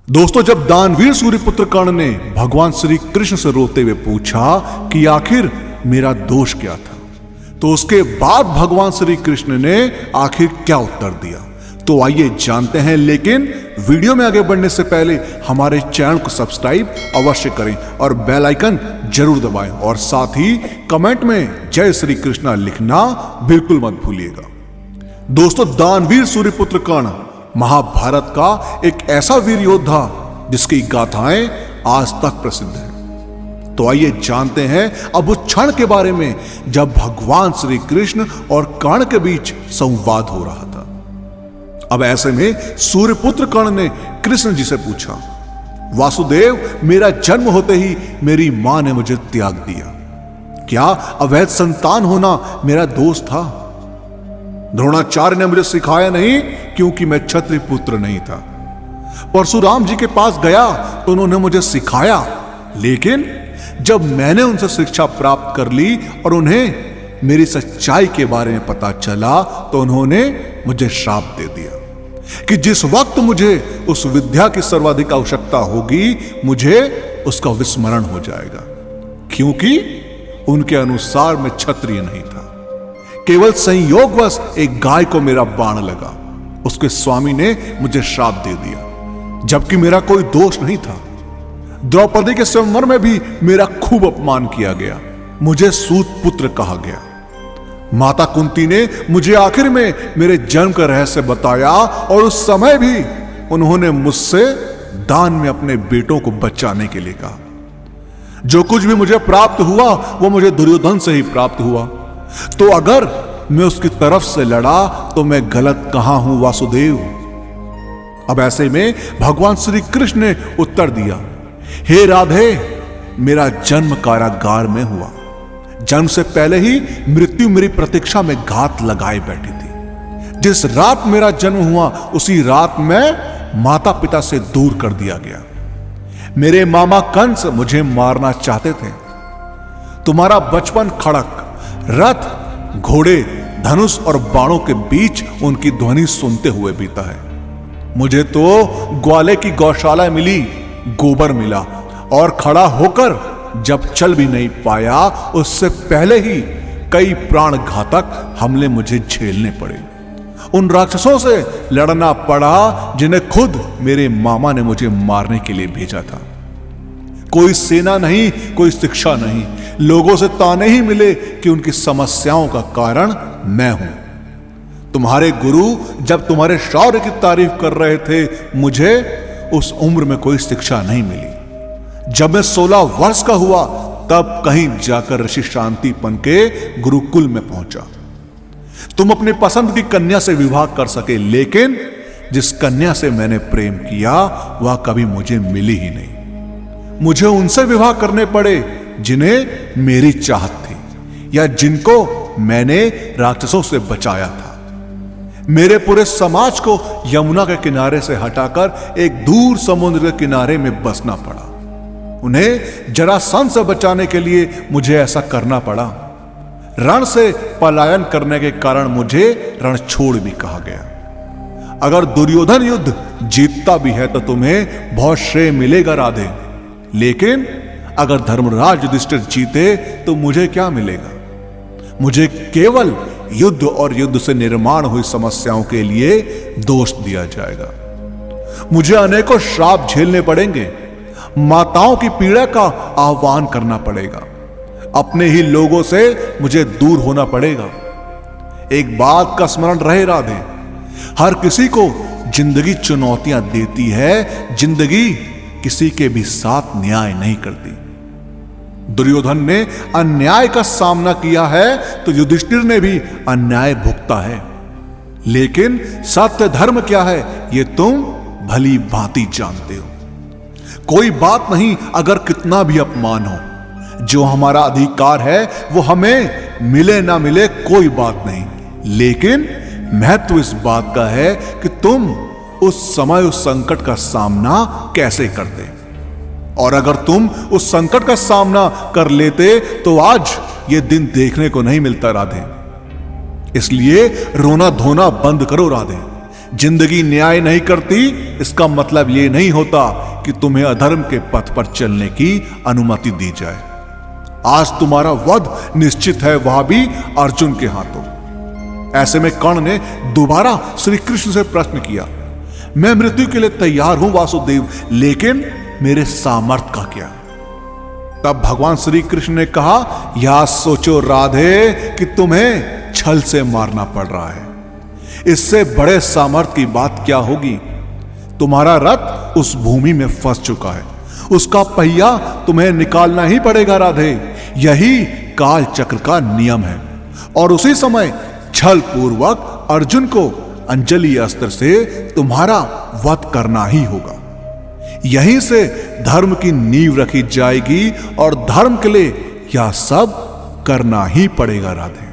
दोस्तों, जब दानवीर सूर्यपुत्र कर्ण ने भगवान श्री कृष्ण से रोते हुए पूछा कि आखिर मेरा दोष क्या था, तो उसके बाद भगवान श्री कृष्ण ने आखिर क्या उत्तर दिया, तो आइए जानते हैं। लेकिन वीडियो में आगे बढ़ने से पहले हमारे चैनल को सब्सक्राइब अवश्य करें और बेल आइकन जरूर दबाएं और साथ ही कमेंट में जय श्री कृष्णा लिखना बिल्कुल मत भूलिएगा। दोस्तों, दानवीर सूर्यपुत्र कर्ण महाभारत का एक ऐसा वीर योद्धा जिसकी गाथाएं आज तक प्रसिद्ध हैं। तो आइए जानते हैं अब उस क्षण के बारे में जब भगवान श्री कृष्ण और कर्ण के बीच संवाद हो रहा था। अब ऐसे में सूर्यपुत्र कर्ण ने कृष्ण जी से पूछा, वासुदेव, मेरा जन्म होते ही मेरी मां ने मुझे त्याग दिया, क्या अवैध संतान होना मेरा दोष था? द्रोणाचार्य ने मुझे सिखाया नहीं क्योंकि मैं क्षत्रिय पुत्र नहीं था। परशुराम जी के पास गया तो उन्होंने मुझे सिखाया, लेकिन जब मैंने उनसे शिक्षा प्राप्त कर ली और उन्हें मेरी सच्चाई के बारे में पता चला तो उन्होंने मुझे श्राप दे दिया कि जिस वक्त मुझे उस विद्या की सर्वाधिक आवश्यकता होगी मुझे उसका विस्मरण हो जाएगा, क्योंकि उनके अनुसार मैं क्षत्रिय नहीं था। केवल संयोगवश एक गाय को मेरा बाण लगा, उसके स्वामी ने मुझे श्राप दे दिया, जबकि मेरा कोई दोष नहीं था। द्रौपदी के स्वयंवर में भी मेरा खूब अपमान किया गया, मुझे सूत पुत्र कहा गया। माता कुंती ने मुझे आखिर में मेरे जन्म का रहस्य बताया और उस समय भी उन्होंने मुझसे दान में अपने बेटों को बचाने के लिए कहा। जो कुछ भी मुझे प्राप्त हुआ वो मुझे दुर्योधन से ही प्राप्त हुआ, तो अगर मैं उसकी तरफ से लड़ा तो मैं गलत कहां हूं वासुदेव? अब ऐसे में भगवान श्री कृष्ण ने उत्तर दिया, हे राधे, मेरा जन्म कारागार में हुआ। जन्म से पहले ही मृत्यु मेरी प्रतीक्षा में घात लगाए बैठी थी। जिस रात मेरा जन्म हुआ उसी रात मैं माता पिता से दूर कर दिया गया। मेरे मामा कंस मुझे मारना चाहते थे। तुम्हारा बचपन खड़क, रथ, घोड़े, धनुष और बाणों के बीच उनकी ध्वनि सुनते हुए बीता है। मुझे तो ग्वाले की गौशाला मिली, गोबर मिला और खड़ा होकर जब चल भी नहीं पाया उससे पहले ही कई प्राण घातक हमले मुझे झेलने पड़े। उन राक्षसों से लड़ना पड़ा जिन्हें खुद मेरे मामा ने मुझे मारने के लिए भेजा था। कोई सेना नहीं, कोई शिक्षा नहीं, लोगों से ताने ही मिले कि उनकी समस्याओं का कारण मैं हूं। तुम्हारे गुरु जब तुम्हारे शौर्य की तारीफ कर रहे थे, मुझे उस उम्र में कोई शिक्षा नहीं मिली। जब मैं 16 वर्ष का हुआ तब कहीं जाकर ऋषि शांतिपन के गुरुकुल में पहुंचा। तुम अपनी पसंद की कन्या से विवाह कर सके, लेकिन जिस कन्या से मैंने प्रेम किया वह कभी मुझे मिली ही नहीं। मुझे उनसे विवाह करने पड़े जिन्हें मेरी चाहत थी या जिनको मैंने राक्षसों से बचाया था। मेरे पूरे समाज को यमुना के किनारे से हटाकर एक दूर समुद्र के किनारे में बसना पड़ा। उन्हें जरासंध से बचाने के लिए मुझे ऐसा करना पड़ा। रण से पलायन करने के कारण मुझे रण छोड़ भी कहा गया। अगर दुर्योधन युद्ध जीतता भी है तो तुम्हें बहुत श्रेय मिलेगा राधे, लेकिन अगर धर्मराज युधिष्ठिर जीते तो मुझे क्या मिलेगा? मुझे केवल युद्ध और युद्ध से निर्माण हुई समस्याओं के लिए दोष दिया जाएगा। मुझे अनेकों श्राप झेलने पड़ेंगे, माताओं की पीड़ा का आह्वान करना पड़ेगा, अपने ही लोगों से मुझे दूर होना पड़ेगा। एक बात का स्मरण रहे राधे, हर किसी को जिंदगी चुनौतियां देती है, जिंदगी किसी के भी साथ न्याय नहीं करती। दुर्योधन ने अन्याय का सामना किया है तो युधिष्ठिर ने भी अन्याय भुगता है, लेकिन सत्य धर्म क्या है ये तुम भली भांति जानते हो। कोई बात नहीं अगर कितना भी अपमान हो, जो हमारा अधिकार है वो हमें मिले ना मिले कोई बात नहीं, लेकिन महत्व इस बात का है कि तुम उस समय उस संकट का सामना कैसे करते, और अगर तुम उस संकट का सामना कर लेते तो आज ये दिन देखने को नहीं मिलता राधे। इसलिए रोना धोना बंद करो राधे, जिंदगी न्याय नहीं करती, इसका मतलब यह नहीं होता कि तुम्हें अधर्म के पथ पर चलने की अनुमति दी जाए। आज तुम्हारा वध निश्चित है, वह भी अर्जुन के हाथों। ऐसे में कर्ण ने दोबारा श्री कृष्ण से प्रश्न किया, मैं मृत्यु के लिए तैयार हूं वासुदेव, लेकिन मेरे सामर्थ्य का क्या? तब भगवान श्री कृष्ण ने कहा, या सोचो राधे कि तुम्हें छल से मारना पड़ रहा है, इससे बड़े सामर्थ्य की बात क्या होगी? तुम्हारा रथ उस भूमि में फंस चुका है, उसका पहिया तुम्हें निकालना ही पड़ेगा राधे। यही काल चक्र का नियम है। और उसी समय छल पूर्वक अर्जुन को अंजलि अस्त्र से तुम्हारा वध करना ही होगा। यहीं से धर्म की नींव रखी जाएगी और धर्म के लिए यह सब करना ही पड़ेगा राधे।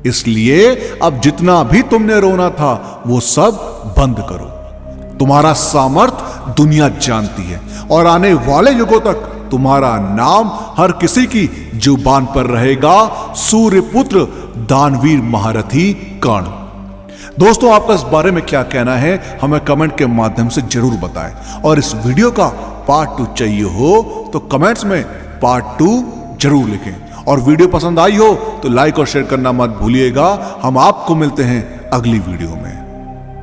इसलिए अब जितना भी तुमने रोना था वो सब बंद करो। तुम्हारा सामर्थ्य दुनिया जानती है और आने वाले युगों तक तुम्हारा नाम हर किसी की जुबान पर रहेगा, सूर्यपुत्र दानवीर महारथी कर्ण। दोस्तों, आपका इस बारे में क्या कहना है हमें कमेंट के माध्यम से जरूर बताएं। और इस वीडियो का पार्ट 2 चाहिए हो तो कमेंट्स में पार्ट 2 जरूर लिखें। और वीडियो पसंद आई हो तो लाइक और शेयर करना मत भूलिएगा। हम आपको मिलते हैं अगली वीडियो में।